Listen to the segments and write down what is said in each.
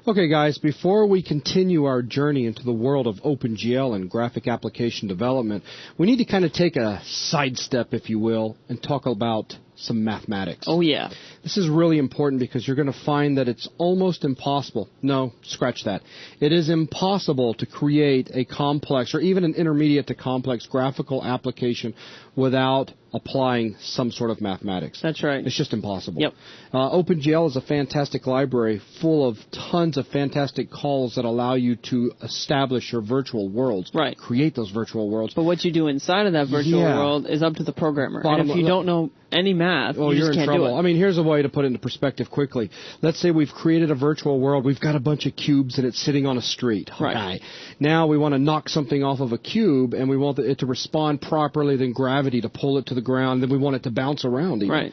Okay, guys, before we continue our journey into the world of OpenGL and graphic application development, we need to kind of take a sidestep, if you will, and talk about some mathematics. Oh, yeah. This is really important because you're going to find that it's almost impossible. No, scratch that. It is impossible to create a complex or even an intermediate to complex graphical application without applying some sort of mathematics. That's right. It's just impossible. Yep. OpenGL is a fantastic library full of tons of fantastic calls that allow you to establish your virtual worlds. Right. Create those virtual worlds. But what you do inside of that virtual world is up to the programmer. And if you don't know any math, you just can't do it. I mean, here's a way to put it into perspective quickly. Let's say we've created a virtual world. We've got a bunch of cubes and it's sitting on a street. Right. Okay. Now we want to knock something off of a cube and we want it to respond properly, then gravity to pull it to the ground, then we want it to bounce around even. Right.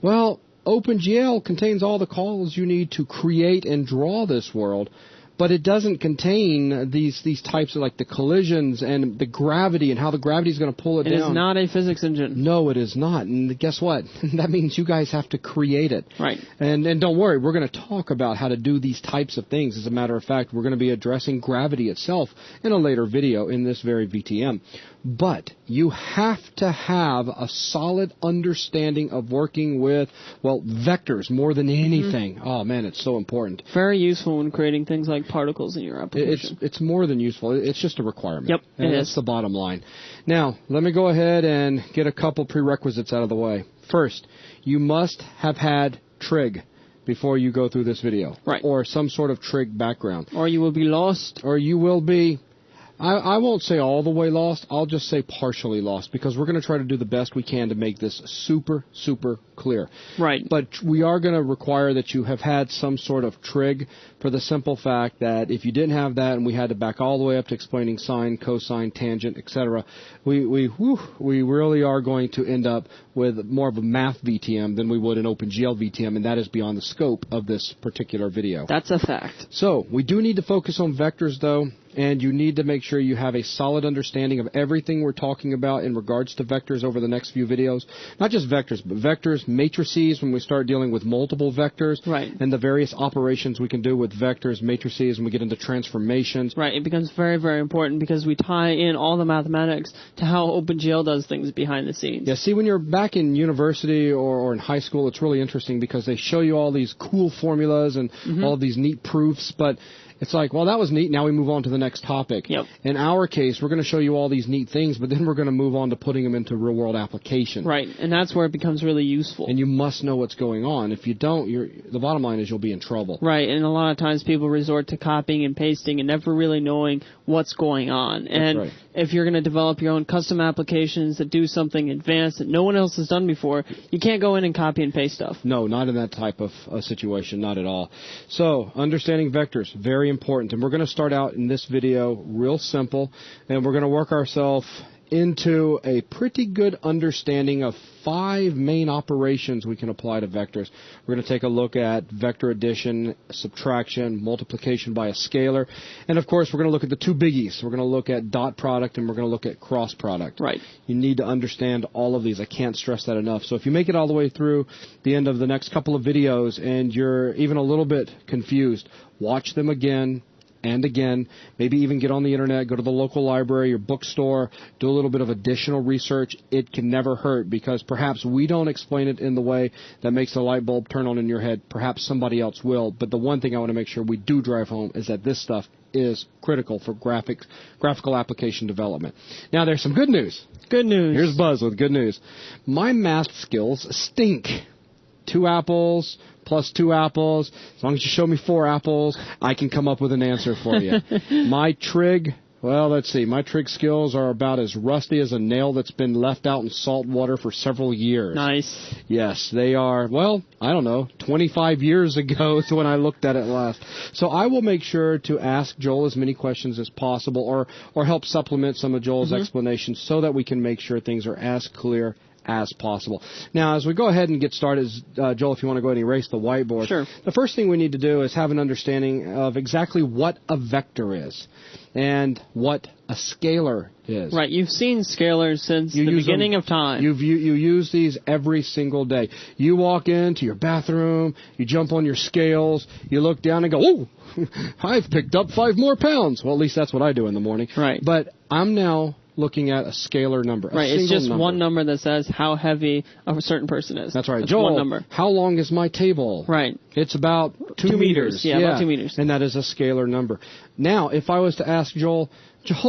Well, OpenGL contains all the calls you need to create and draw this world, but it doesn't contain these types of like the collisions and the gravity and how the gravity is going to pull it down. It is not a physics engine. No, it is not. And guess what? That means you guys have to create it. Right. And don't worry, we're going to talk about how to do these types of things. As a matter of fact, we're going to be addressing gravity itself in a later video in this very VTM. But you have to have a solid understanding of working with, well, vectors more than anything. Oh, man, it's so important. Very useful when creating things like particles in your application. It's more than useful. It's just a requirement. Yep, and that's the bottom line. Now, let me go ahead and get a couple prerequisites out of the way. First, you must have had trig before you go through this video. Right. Or some sort of trig background. Or you will be lost. Or you will be... I won't say all the way lost. I'll just say partially lost because we're going to try to do the best we can to make this super, super clear. Right. But we are going to require that you have had some sort of trig for the simple fact that if you didn't have that and we had to back all the way up to explaining sine, cosine, tangent, etc., we really are going to end up with more of a math VTM than we would an OpenGL VTM, and that is beyond the scope of this particular video. That's a fact. So we do need to focus on vectors, though. And you need to make sure you have a solid understanding of everything we're talking about in regards to vectors over the next few videos. Not just vectors, but vectors, matrices when we start dealing with multiple vectors. Right. And the various operations we can do with vectors, matrices, when we get into transformations. Right. It becomes very, very important because we tie in all the mathematics to how OpenGL does things behind the scenes. Yeah, see, when you're back in university or in high school, it's really interesting because they show you all these cool formulas and all these neat proofs, but it's like, well, that was neat. Now we move on to the next topic. Yep. In our case, we're going to show you all these neat things, but then we're going to move on to putting them into real-world application. Right, and that's where it becomes really useful. And you must know what's going on. If you don't, the bottom line is you'll be in trouble. Right, and a lot of times people resort to copying and pasting and never really knowing what's going on. And right. If you're going to develop your own custom applications that do something advanced that no one else has done before, you can't go in and copy and paste stuff. No, not in that type of situation, not at all. So, understanding vectors, very important. And we're going to start out in this video real simple, and we're going to work ourselves into a pretty good understanding of 5 main operations we can apply to vectors. We're going to take a look at vector addition, subtraction, multiplication by a scalar, and of course we're going to look at the 2 biggies. We're going to look at dot product and we're going to look at cross product. Right. You need to understand all of these. I can't stress that enough. So if you make it all the way through the end of the next couple of videos and you're even a little bit confused, watch them again and again, maybe even get on the internet, go to the local library or bookstore, do a little bit of additional research. It can never hurt because perhaps we don't explain it in the way that makes the light bulb turn on in your head. Perhaps somebody else will. But the one thing I want to make sure we do drive home is that this stuff is critical for graphical application development. Now, there's some good news. Good news. Here's Buzz with good news. My math skills stink. 2 apples plus 2 apples. As long as you show me 4 apples, I can come up with an answer for you. My trig, well, let's see. My trig skills are about as rusty as a nail that's been left out in salt water for several years. Nice. Yes, they are, well, I don't know, 25 years ago is when I looked at it last. So I will make sure to ask Joel as many questions as possible or help supplement some of Joel's explanations so that we can make sure things are as clear as possible. Now, as we go ahead and get started, Joel, if you want to go ahead and erase the whiteboard, Sure. the first thing we need to do is have an understanding of exactly what a vector is and what a scalar is. Right, you've seen scalars since the beginning of time. You use these every single day. You walk into your bathroom, you jump on your scales, you look down and go, "Oh, I've picked up 5 more pounds." Well, at least that's what I do in the morning. Right. But I'm now looking at a scalar number. Right, it's just one number that says how heavy a certain person is. That's right. That's Joel, one number. How long is my table? Right. It's about 2 meters. Yeah, about 2 meters. And that is a scalar number. Now, if I was to ask Joel,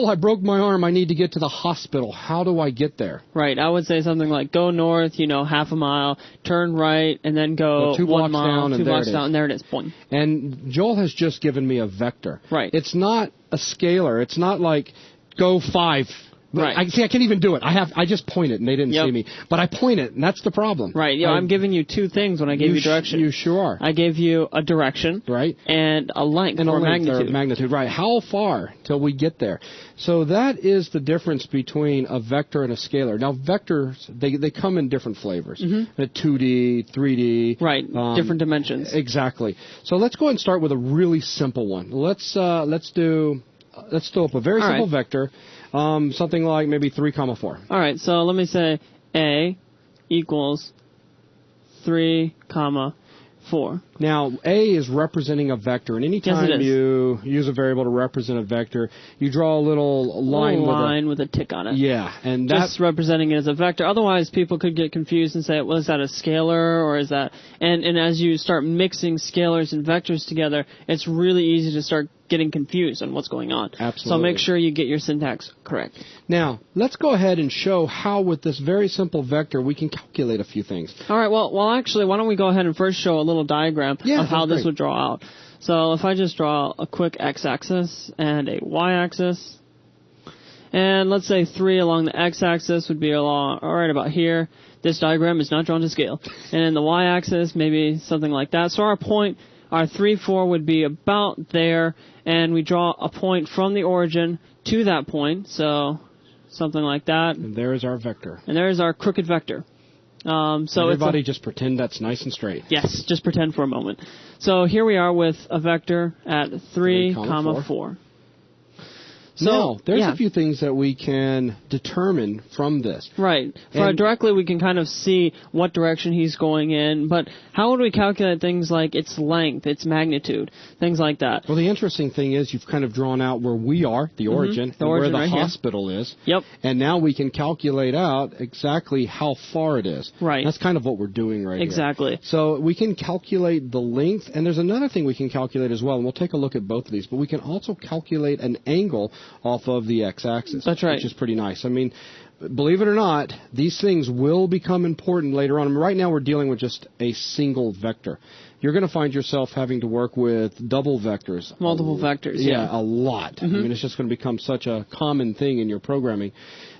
I broke my arm, I need to get to the hospital. How do I get there? Right, I would say something like go north, half a mile, turn right, and then go 2 blocks 1 mile, down, 2 and blocks there it down, is. and there it is. Boing. And Joel has just given me a vector. Right. It's not a scalar. It's not like go 5. Right. I can't even do it. I just point it, and they didn't see me. But I point it, and that's the problem. Right. I'm giving you 2 things when I gave you direction. You sure are. I gave you a direction. Right. And a length or magnitude. Magnitude, right. How far till we get there? So that is the difference between a vector and a scalar. Now, vectors, they come in different flavors. Mm-hmm. 2D, 3D. Right. Different dimensions. Exactly. So let's go ahead and start with a really simple one. Let's do up a very simple vector. Something like maybe 3, 4. All right, so let me say A equals 3, 4. Now, A is representing a vector, and anytime you use a variable to represent a vector, you draw a little line with a tick on it. Yeah, and that's just representing it as a vector. Otherwise, people could get confused and say, well, is that a scalar, or is that... And as you start mixing scalars and vectors together, it's really easy to start getting confused on what's going on. Absolutely. So make sure you get your syntax correct. Now, let's go ahead and show how with this very simple vector we can calculate a few things. All right, well, actually, why don't we go ahead and first show a little diagram of how this would draw out. So if I just draw a quick x-axis and a y-axis, and let's say 3 along the x-axis would be right about here. This diagram is not drawn to scale. And the y-axis, maybe something like that. So our point, our 3, 4 would be about there, and we draw a point from the origin to that point, so something like that. And there is our vector. And there is our crooked vector. So everybody just pretend that's nice and straight. Yes, just pretend for a moment. So here we are with a vector at 3, 4. So, now, there's a few things that we can determine from this. Right. Directly, we can kind of see what direction he's going in, but how would we calculate things like its length, its magnitude, things like that? Well, the interesting thing is you've kind of drawn out where we are, the origin, and where the hospital is. Yep. And now we can calculate out exactly how far it is. Right. That's kind of what we're doing right here. Exactly. So we can calculate the length, and there's another thing we can calculate as well, and we'll take a look at both of these, but we can also calculate an angle off of the x-axis. That's right. Which is pretty nice. I mean, believe it or not, these things will become important later on. I mean, right now we're dealing with just a single vector. You're going to find yourself having to work with double vectors. Multiple vectors, yeah. A lot. I mean, it's just going to become such a common thing in your programming.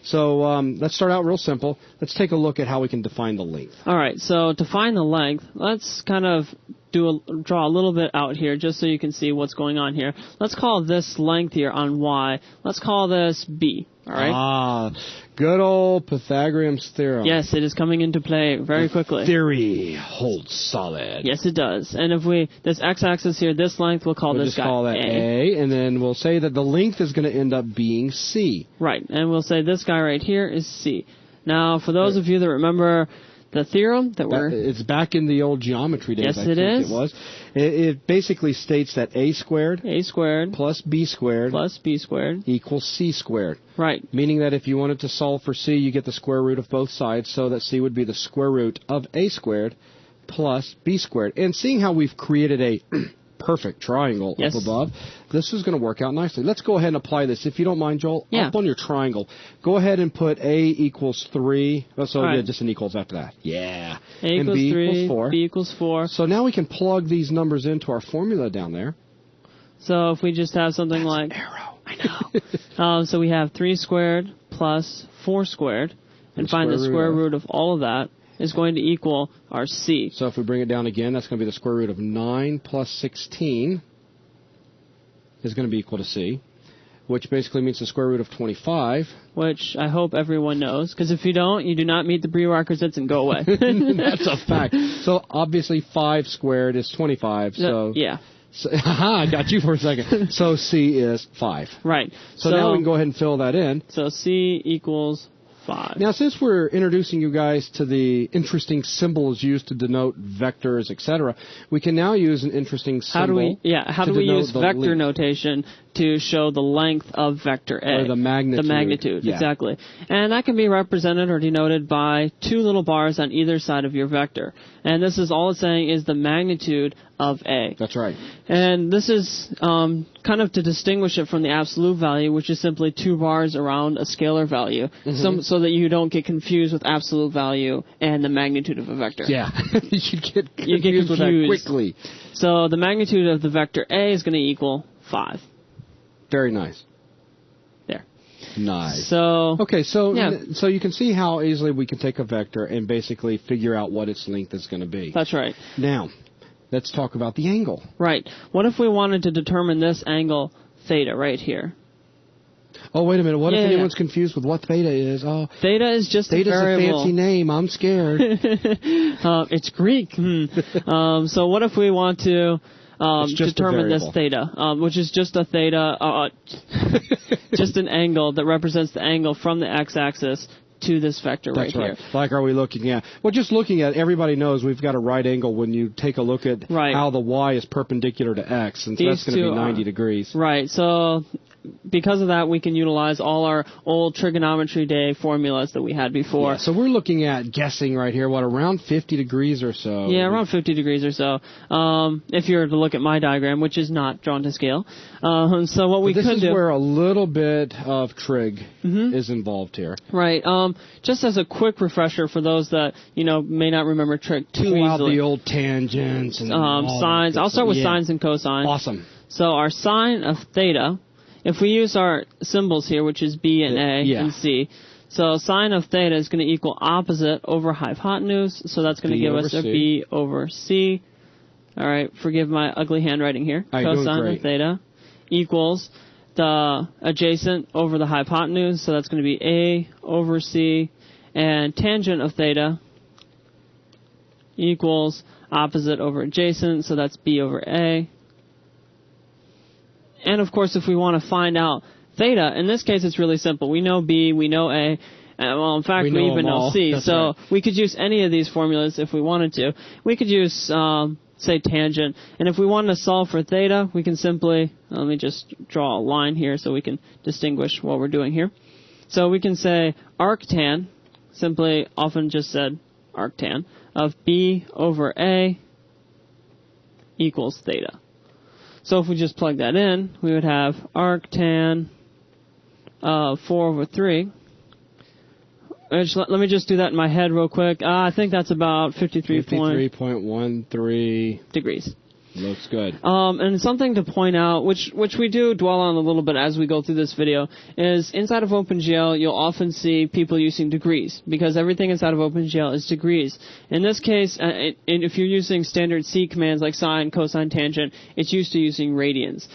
So let's start out real simple. Let's take a look at how we can define the length. All right, so to find the length, let's kind of draw a little bit out here just so you can see what's going on here. Let's call this length here on y. Let's call this b. All right. Good old Pythagorean's theorem. Yes, it is coming into play very quickly. Theory holds solid. Yes, it does. And if this x-axis here, this length, we'll call this guy call that A, and then we'll say that the length is going to end up being C. Right, and we'll say this guy right here is C. Now, for those of you that remember the theorem it's back in the old geometry days. Yes, it is. It was. It basically states that A squared plus B squared equals C squared. Right. Meaning that if you wanted to solve for C, you get the square root of both sides, so that C would be the square root of A squared plus B squared. And seeing how we've created a perfect triangle up above, this is going to work out nicely. Let's go ahead and apply this. If you don't mind, Joel, up on your triangle, go ahead and put A equals 3. Just an equals after that. Yeah. A equals B 3, equals 4. B equals 4. So now we can plug these numbers into our formula down there. So if we just have something like... an arrow. I know. So we have 3 squared plus 4 squared, and find the square root of all of that is going to equal our C. So if we bring it down again, that's going to be the square root of 9 plus 16 is going to be equal to C. which basically means the square root of 25. Which I hope everyone knows, because if you don't, you do not meet the prerequisites and go away. That's a fact. So obviously 5 squared is 25. So yeah. So, I got you for a second. So C is 5. Right. So now we can go ahead and fill that in. So C equals 5. Now, since we're introducing you guys to the interesting symbols used to denote vectors, etc., we can now use an interesting symbol. How do we use vector notation to show the length of vector A? Or the magnitude. The magnitude, exactly. And that can be represented or denoted by 2 little bars on either side of your vector. And this is all it's saying is the magnitude of A. That's right. And this is kind of to distinguish it from the absolute value, which is simply 2 bars around a scalar value, so that you don't get confused with absolute value and the magnitude of a vector. Yeah, you get confused with that quickly. So the magnitude of the vector A is going to equal 5. Very nice. There. Nice. So okay, so you can see how easily we can take a vector and basically figure out what its length is going to be. That's right. Now, let's talk about the angle. Right. What if we wanted to determine this angle theta right here? Oh, wait a minute. What if anyone's confused with what theta is? Oh, theta is just a variable. Theta's a fancy name. I'm scared. It's Greek. So what if we want to determine this theta, which is just a theta, just an angle that represents the angle from the x-axis to this vector right here. Like, are we looking at? Well, just looking at, everybody knows we've got a right angle when you take a look at how the y is perpendicular to x, and so that's going to be 90 degrees. Right. So because of that, we can utilize all our old trigonometry day formulas that we had before. Yeah, so we're looking at guessing right here, around 50 degrees or so. Yeah, around 50 degrees or so. If you were to look at my diagram, which is not drawn to scale. So what we could do... This is where a little bit of trig is involved here. Right. Just as a quick refresher for those that, may not remember trig too easily. Pull out the old tangents and sines. I'll start with sines and cosines. Awesome. So our sine of theta... If we use our symbols here, which is B and A and C, so sine of theta is going to equal opposite over hypotenuse, so that's going to give us a B over C. All right, forgive my ugly handwriting here. Cosine of theta equals the adjacent over the hypotenuse, so that's going to be A over C, and tangent of theta equals opposite over adjacent, so that's B over A. And, of course, if we want to find out theta, in this case it's really simple. We know B, we know A, well, in fact, we even know C. So we could use any of these formulas if we wanted to. We could use, say, tangent. And if we wanted to solve for theta, we can simply, let me just draw a line here so we can distinguish what we're doing here. So we can say arctan, simply often just said arctan, of B over A equals theta. So if we just plug that in, we would have arctan of 4 over 3. Let me just do that in my head real quick. I think that's about 53.13 degrees. Looks good. And something to point out, which we do dwell on a little bit as we go through this video, is inside of OpenGL, you'll often see people using degrees, because everything inside of OpenGL is degrees. In this case, if you're using standard C commands like sine, cosine, tangent, it's used to using radians.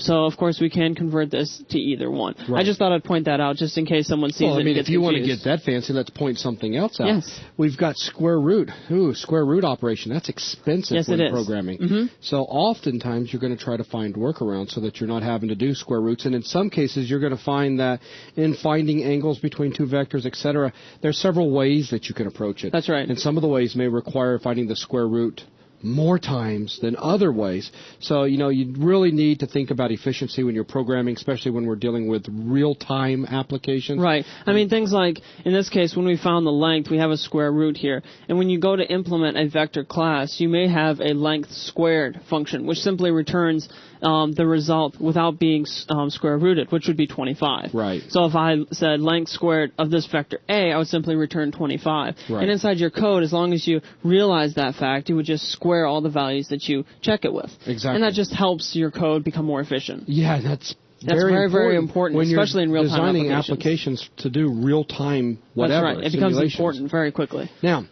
So, of course, we can convert this to either one. Right. I just thought I'd point that out, just in case someone sees it and gets confused. If you want to get that fancy, let's point something else out. Yes. We've got square root. Ooh, square root operation. That's expensive when programming. So oftentimes you're going to try to find workarounds so that you're not having to do square roots. And in some cases, you're going to find that in finding angles between two vectors, etc., there's several ways that you can approach it. That's right. And some of the ways may require finding the square root more times than other ways. So, you really need to think about efficiency when you're programming, especially when we're dealing with real-time applications. Right. I mean, things like, in this case, when we found the length, we have a square root here. And when you go to implement a vector class, you may have a length squared function, which simply returns the result without being square rooted, which would be 25. Right. So if I said length squared of this vector A, I would simply return 25. Right. And inside your code, as long as you realize that fact, you would just square all the values that you check it with. Exactly. And that just helps your code become more efficient. Yeah, that's very important, when especially in real-time designing applications to do real-time whatever. That's right. It becomes important very quickly. Now,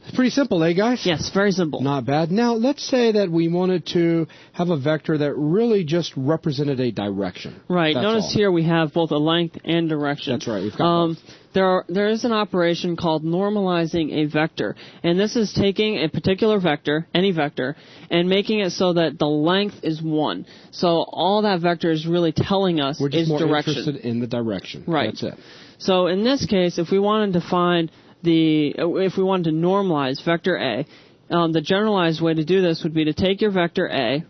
It's pretty simple, eh, guys? Yes, very simple. Not bad. Now, let's say that we wanted to have a vector that really just represented a direction. Right. Notice here we have both a length and direction. That's right. We've got both. There is an operation called normalizing a vector, and this is taking a particular vector, any vector, and making it so that the length is 1. So all that vector is really telling us We're just is more direction. interested in the direction. Right. That's it. So in this case, if we wanted to find if we wanted to normalize vector A, the generalized way to do this would be to take your vector A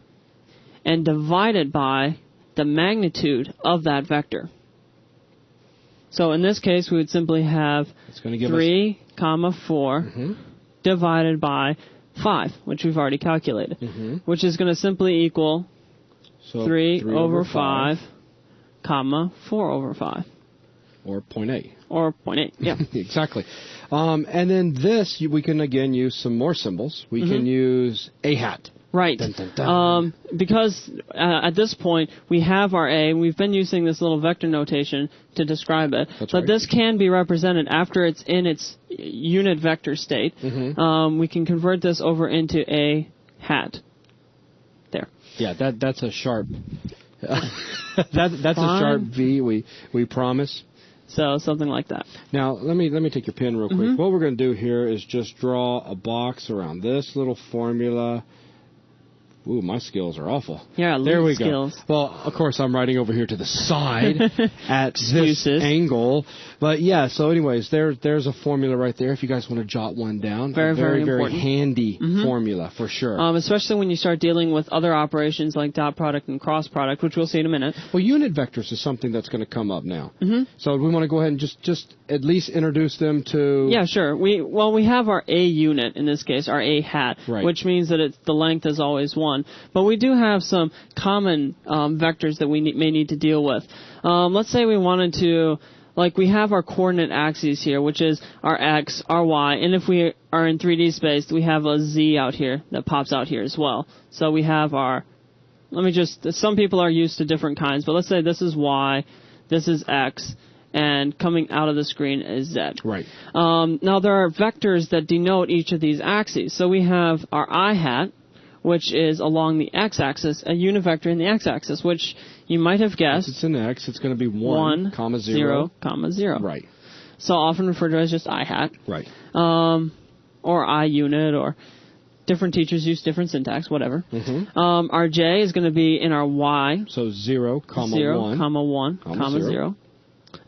and divide it by the magnitude of that vector. So in this case, we would simply have 3, 4 divided by 5, which we've already calculated, which is going to simply equal 3 over 5, 4 over 5. Or 0.8. Or 0.8, yeah. Exactly. And then this, we can again use some more symbols. We can use a hat. Right. Dun, dun, dun. Because at this point, we have our A, and we've been using this little vector notation to describe it. That's but right. this can be represented after it's in its unit vector state. We can convert this over into a hat. There. Yeah, that's a sharp... that's a sharp V, we promise. So something like that. Now, let me take your pen real quick. What we're going to do here is just draw a box around this little formula. Ooh, my skills are awful. Yeah, there we skills. go. Well, of course, I'm writing over here to the side at this angle. But yeah, so anyways, there's a formula right there if you guys want to jot one down. Very important. Handy formula for sure. Especially when you start dealing with other operations like dot product and cross product, which we'll see in a minute. Well, unit vectors is something that's going to come up now. So we want to go ahead and just at least introduce them to... Yeah, sure. We have our A unit in this case, our A hat, which means that the length is always 1. But we do have some common vectors that we may need to deal with. Let's say we wanted to, like we have our coordinate axes here, which is our x, our y, and if we are in 3D space, we have a z out here that pops out here as well. So we have some people are used to different kinds, but let's say this is y, this is x, and coming out of the screen is z. Right. Now there are vectors that denote each of these axes. So we have our I hat, which is along the x-axis, a unit vector in the x-axis, which you might have guessed. If it's an x, it's going to be 1, 0, 0. Right. So often referred to as just I hat. Right. Or I unit, or different teachers use different syntax, whatever. Our j is going to be in our y. So 0, 1. 0.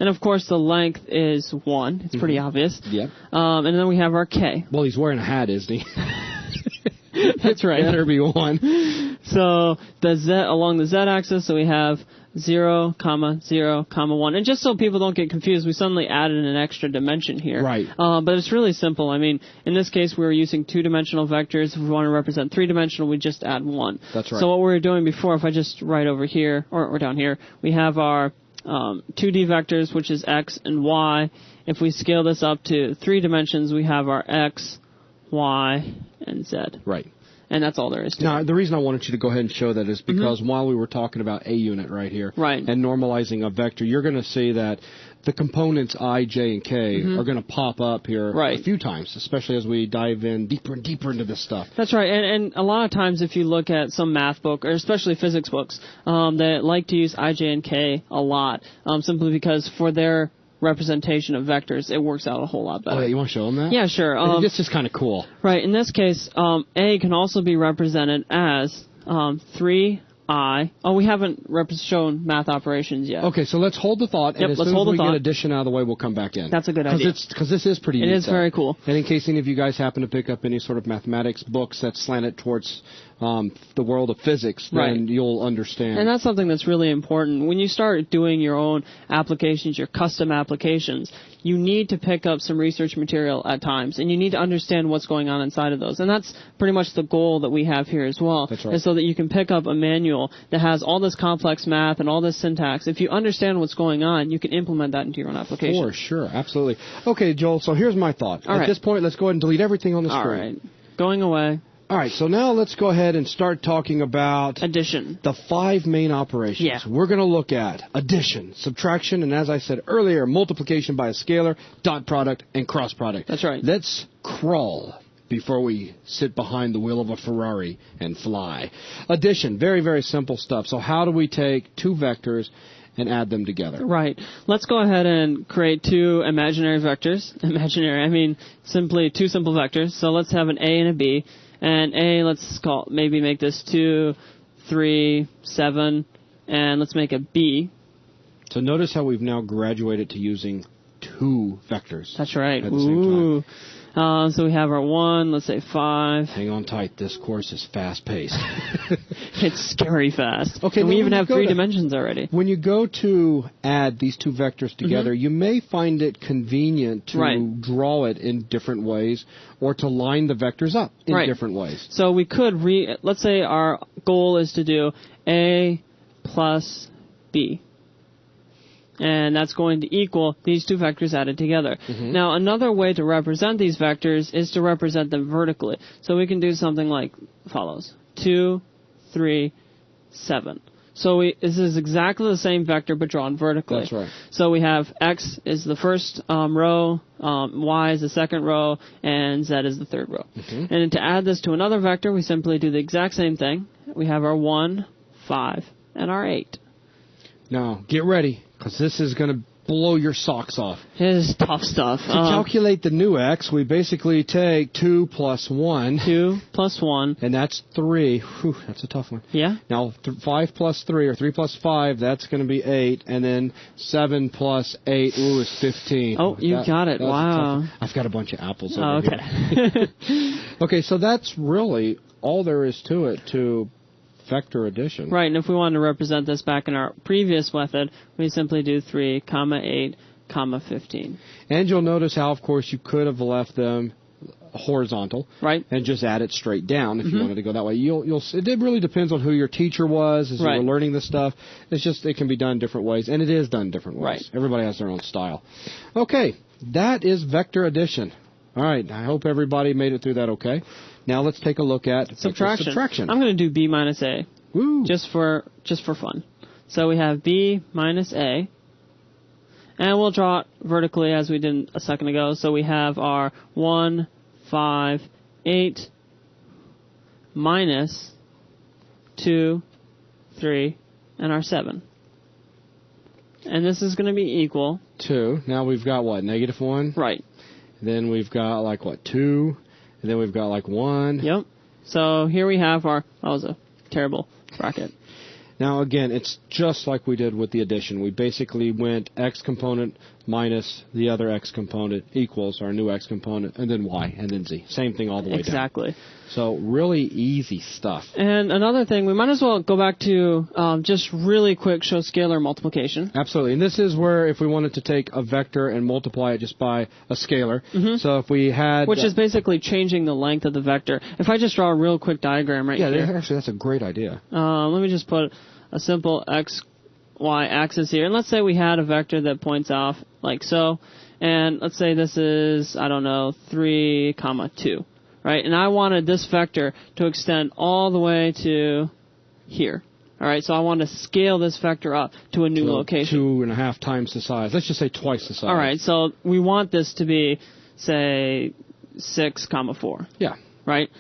And of course the length is 1. It's pretty obvious. Yep. And then we have our k. Well, he's wearing a hat, isn't he? That's right. Better be 1. So the z along the z-axis, so we have 0, 0, 1. And just so people don't get confused, we suddenly added an extra dimension here. Right. But it's really simple. I mean, in this case, we were using 2-dimensional vectors. If we want to represent 3-dimensional, we just add 1. That's right. So what we were doing before, if I just write over here, or down here, we have our 2D vectors, which is x and y. If we scale this up to 3 dimensions, we have our x, y, and z. Right. And that's all there is to it. Now, the reason I wanted you to go ahead and show that is because while we were talking about a unit right here and normalizing a vector, you're going to see that the components I, j, and k are going to pop up here a few times, especially as we dive in deeper and deeper into this stuff. That's right. And a lot of times if you look at some math book, or especially physics books, that like to use I, j, and k a lot, simply because for their representation of vectors, it works out a whole lot better. Oh, yeah, you want to show them that? Yeah, sure. This is kind of cool. Right. In this case, A can also be represented as 3i. Oh, we haven't shown math operations yet. Okay, so let's hold the thought, and as soon as we get addition out of the way, we'll come back in. That's a good idea. Because this is pretty neat. It is very cool. And in case any of you guys happen to pick up any sort of mathematics books that slanted towards the world of physics, then you'll understand. And that's something that's really important. When you start doing your own applications, your custom applications, you need to pick up some research material at times, and you need to understand what's going on inside of those. And that's pretty much the goal that we have here as well. That's right. Is so that you can pick up a manual that has all this complex math and all this syntax. If you understand what's going on, you can implement that into your own application. For sure, absolutely. Okay, Joel, so here's my thought. At this point, let's go ahead and delete everything on the screen. All right. Going away. All right, so now let's go ahead and start talking about addition. The 5 main operations. Yeah. We're going to look at addition, subtraction, and as I said earlier, multiplication by a scalar, dot product, and cross product. That's right. Let's crawl before we sit behind the wheel of a Ferrari and fly. Addition, very, very simple stuff. So how do we take two vectors and add them together? Right. Let's go ahead and create two imaginary vectors. Imaginary, I mean simply two simple vectors. So let's have an A and a B. And A, let's maybe make this 2, 3, 7, and let's make a B. So notice how we've now graduated to using two vectors. That's right. At the same time. So we have our 1, let's say 5. Hang on tight. This course is fast-paced. It's scary fast. Okay, and we even have 3 dimensions already. When you go to add these two vectors together, you may find it convenient to draw it in different ways or to line the vectors up in different ways. So we could let's say our goal is to do A plus B. And that's going to equal these two vectors added together. Now, another way to represent these vectors is to represent them vertically. So we can do something like follows. 2, 3, 7. So this is exactly the same vector, but drawn vertically. That's right. So we have X is the first row, Y is the second row, and Z is the third row. And to add this to another vector, we simply do the exact same thing. We have our 1, 5, and our 8. Now, get ready, because this is going to blow your socks off. It is tough stuff. To calculate the new x, we basically take 2 plus 1. 2 plus 1. And that's 3. Whew, that's a tough one. Yeah. Now, 5 plus 3, or 3 plus 5, that's going to be 8. And then 7 plus 8, is 15. Oh, you got it. Wow. I've got a bunch of apples over here. Okay, so that's really all there is to it, to vector addition. Right, and if we wanted to represent this back in our previous method, we simply do 3, 8, 15. And you'll notice how, of course, you could have left them horizontal, and just add it straight down if you wanted to go that way. It really depends on who your teacher was as you were learning this stuff. It's just it can be done different ways, and it is done different ways. Everybody has their own style. Okay, that is vector addition. All right, I hope everybody made it through that okay. Now let's take a look at subtraction. I'm going to do B minus A. Woo. Just for fun. So we have B minus A. And we'll draw it vertically as we did a second ago. So we have our 1, 5, 8 minus 2, 3, and our 7. And this is going to be equal 2. Now we've got what? Negative 1? Right. Then we've got like what? 2. And then we've got like 1. Yep. So here we have our... That was a terrible bracket. Now, again, it's just like we did with the addition. We basically went x component minus the other x component equals our new x component, and then y, and then z. Same thing all the way down. Exactly. So really easy stuff. And another thing, we might as well go back to just really quick show scalar multiplication. Absolutely. And this is where if we wanted to take a vector and multiply it just by a scalar. So if we had... Which is basically changing the length of the vector. If I just draw a real quick diagram here. Yeah, actually, that's a great idea. Let me just put a simple x, y axis here. And let's say we had a vector that points off like so. And let's say this is, 3, 2. Right? And I wanted this vector to extend all the way to here. All right, so I want to scale this vector up to a new location. 2.5 times the size. Let's just say twice the size. All right, so we want this to be, say, 6, 4. Yeah. Right?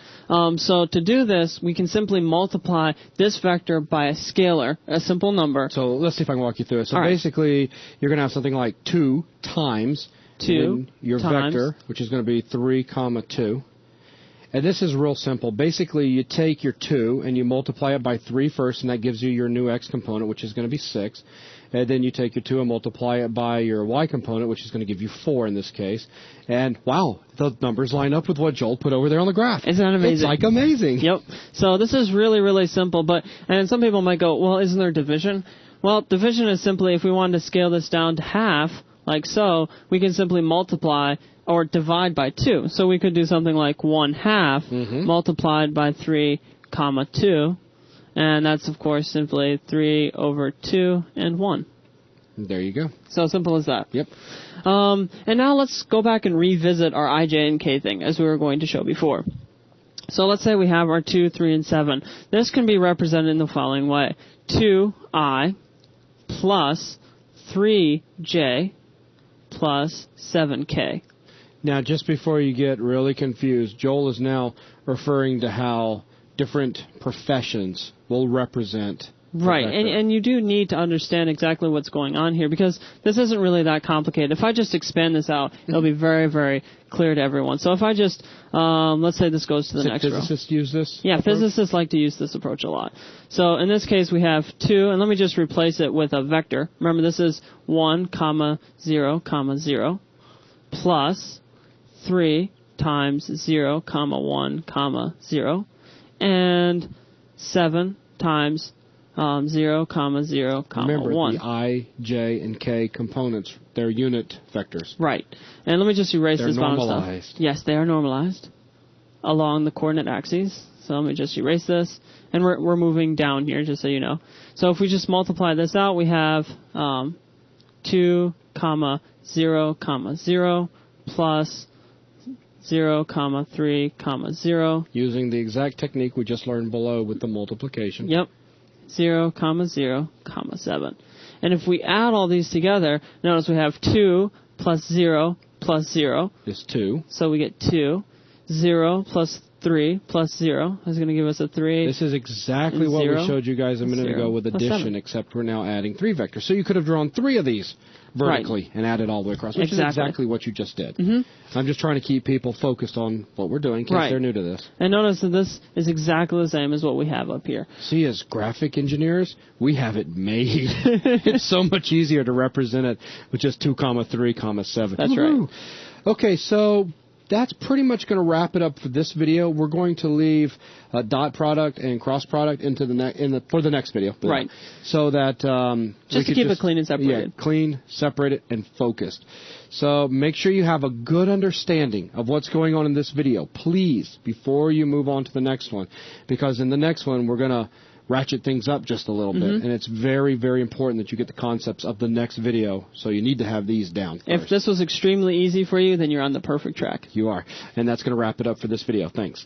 So to do this, we can simply multiply this vector by a scalar, a simple number. So let's see if I can walk you through it. So basically, you're going to have something like 2 times 2 your times vector, which is going to be 3, 2. And this is real simple. Basically, you take your 2 and you multiply it by 3 first, and that gives you your new x component, which is going to be 6. And then you take your 2 and multiply it by your y component, which is going to give you 4 in this case. And wow, the numbers line up with what Joel put over there on the graph. Isn't that amazing? It's like amazing. Yep. So this is really, really simple. And some people might go, well, isn't there division? Well, division is simply if we wanted to scale this down to half, like so, we can simply multiply or divide by 2. So we could do something like 1/2 multiplied by 3, 2. And that's, of course, simply 3 over 2 and 1. There you go. So simple as that. Yep. And now let's go back and revisit our I, J, and K thing, as we were going to show before. So let's say we have our 2, 3, and 7. This can be represented in the following way. 2i plus 3j plus 7k. Now, just before you get really confused, Joel is now referring to how different professions will represent. Right, and you do need to understand exactly what's going on here, because this isn't really that complicated. If I just expand this out, it'll be very, very clear to everyone. So if I just, let's say this goes to the next row. Physicists use this Yeah, approach? Physicists like to use this approach a lot. So in this case, we have 2, and let me just replace it with a vector. Remember, this is 1, 0, 0, plus 3 times 0, 1, 0, and 7 times 0, 0, Remember, 1. the I, J, and K components, they're unit vectors. Right. And let me just erase this bottom stuff. They're normalized. Yes, they are normalized along the coordinate axes. So let me just erase this. And we're moving down here, just so you know. So if we just multiply this out, we have 2, 0, 0, plus 0, 3, 0. Using the exact technique we just learned below with the multiplication. Yep. 0, 0, 7. And if we add all these together, notice we have 2 plus 0 plus 0. Is 2. So we get 2. 0 plus 3 plus 0 is going to give us a 3. This is exactly what we showed you guys a minute ago with addition, except we're now adding 3 vectors. So you could have drawn 3 of these vertically and added all the way across, which is exactly what you just did. I'm just trying to keep people focused on what we're doing in case they're new to this. And notice that this is exactly the same as what we have up here. See, as graphic engineers, we have it made. It's so much easier to represent it with just 2, 3, 7. That's right. Okay, so that's pretty much going to wrap it up for this video. We're going to leave dot product and cross product for the next video. Right. So that just to keep it clean and separated. Yeah, clean, separated, and focused. So make sure you have a good understanding of what's going on in this video, please, before you move on to the next one. Because in the next one, we're going to ratchet things up just a little bit. And it's very, very important that you get the concepts of the next video, so you need to have these down first. If this was extremely easy for you, then you're on the perfect track. You are. And that's going to wrap it up for this video. Thanks.